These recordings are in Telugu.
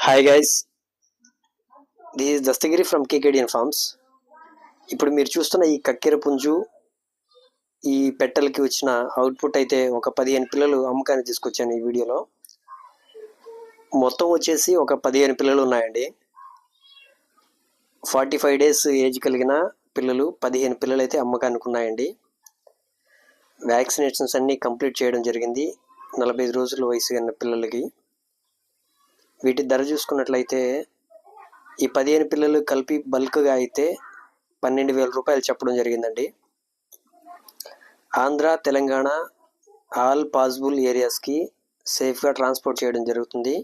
Hi guys, this is Dastagiri from కేకేడియన్ ఫార్మ్స్. ఇప్పుడు మీరు చూస్తున్న ఈ కక్కెర పుంజు ఈ పెట్టెలకి వచ్చిన అవుట్పుట్ అయితే ఒక 15 పిల్లలు అమ్మకానికి తీసుకొచ్చాను ఈ వీడియోలో. మొత్తం వచ్చేసి ఒక 15 పిల్లలు ఉన్నాయండి. 45 డేస్ ఏజ్ కలిగిన పిల్లలు 15 పిల్లలు అయితే అమ్మకానికి ఉన్నాయండి. వ్యాక్సినేషన్స్ అన్నీ కంప్లీట్ చేయడం జరిగింది 45 రోజుల వయసు అయిన పిల్లలకి. వీటి ధర చూసుకున్నట్లయితే ఈ 15 పిల్లలు కలిపి బల్క్గా అయితే 12,000 రూపాయలు చెప్పడం జరిగిందండి. ఆంధ్ర, తెలంగాణ ఆల్ పాసిబుల్ ఏరియాస్కి సేఫ్గా ట్రాన్స్పోర్ట్ చేయడం జరుగుతుంది.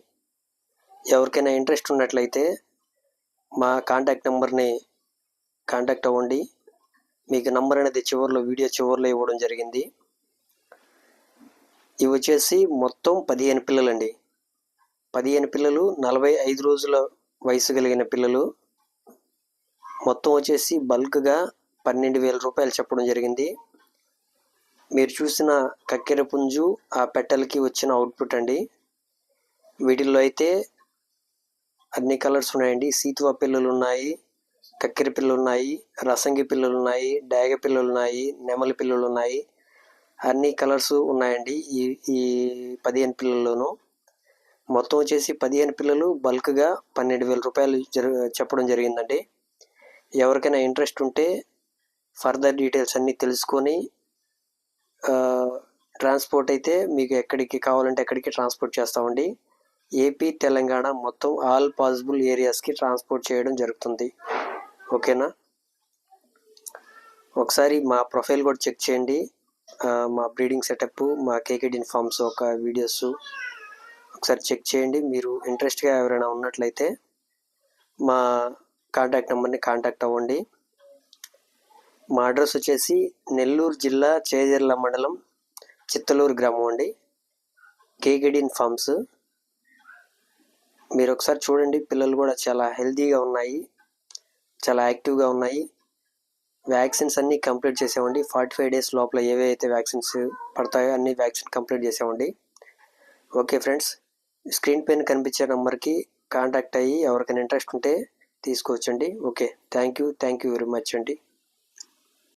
ఎవరికైనా ఇంట్రెస్ట్ ఉన్నట్లయితే మా కాంటాక్ట్ నెంబర్ని కాంటాక్ట్ అవ్వండి. మీకు నంబర్ అనేది వీడియో చివరిలో ఇవ్వడం జరిగింది. ఇవి వచ్చేసి మొత్తం 15 పిల్లలండి. 15 పిల్లలు 45 రోజుల వయసు కలిగిన పిల్లలు. మొత్తం వచ్చేసి బల్క్గా 12,000 రూపాయలు చెప్పడం జరిగింది. మీరు చూసిన కక్కెర పుంజు ఆ పెట్టెలకి వచ్చిన అవుట్పుట్ అండి. వీటిల్లో అయితే అన్ని కలర్స్ ఉన్నాయండి. సీతువా పిల్లలు ఉన్నాయి, కక్కెర పిల్లలు ఉన్నాయి, రసంగి పిల్లలు ఉన్నాయి, డేగ పిల్లలు ఉన్నాయి, నెమలి పిల్లలు ఉన్నాయి. అన్ని కలర్స్ ఉన్నాయండి ఈ 15 పిల్లల్లోనూ. మొత్తం వచ్చేసి 15 పిల్లలు బల్క్గా 12,000 రూపాయలు చెప్పడం జరిగిందండి. ఎవరికైనా ఇంట్రెస్ట్ ఉంటే ఫర్దర్ డీటెయిల్స్ అన్నీ తెలుసుకొని ట్రాన్స్పోర్ట్ అయితే మీకు ఎక్కడికి కావాలంటే అక్కడికి ట్రాన్స్పోర్ట్ చేస్తామండి. ఏపీ, తెలంగాణ మొత్తం ఆల్ పాసిబుల్ ఏరియాస్కి ట్రాన్స్పోర్ట్ చేయడం జరుగుతుంది. ఓకేనా? ఒకసారి మా ప్రొఫైల్ కూడా చెక్ చేయండి. మా బ్రీడింగ్ సెటప్, మా కేకేడియన్ ఫార్మ్స్ ఒక వీడియోస్ ఒకసారి చెక్ చేయండి. మీరు ఇంట్రెస్ట్గా ఎవరైనా ఉన్నట్లయితే మా కాంటాక్ట్ నెంబర్ని కాంటాక్ట్ అవ్వండి. మా అడ్రస్ వచ్చేసి నెల్లూరు జిల్లా చేజర్ల మండలం చిత్తలూరు గ్రామం అండి, కేకేడియన్ ఫార్మ్స్. మీరు ఒకసారి చూడండి. పిల్లలు కూడా చాలా హెల్తీగా ఉన్నాయి, చాలా యాక్టివ్గా ఉన్నాయి. వ్యాక్సిన్స్ అన్నీ కంప్లీట్ చేసామండి. 45 డేస్ లోపల ఏవైతే వ్యాక్సిన్స్ పడతాయో అన్ని వ్యాక్సిన్ కంప్లీట్ చేసామండి. ఓకే ఫ్రెండ్స్, స్క్రీన్ పైన కనిపించే నెంబర్కి కాంటాక్ట్ అయ్యి ఎవరికైనా ఇంట్రెస్ట్ ఉంటే తీసుకోవచ్చండి. Okay, thank you very much అండి.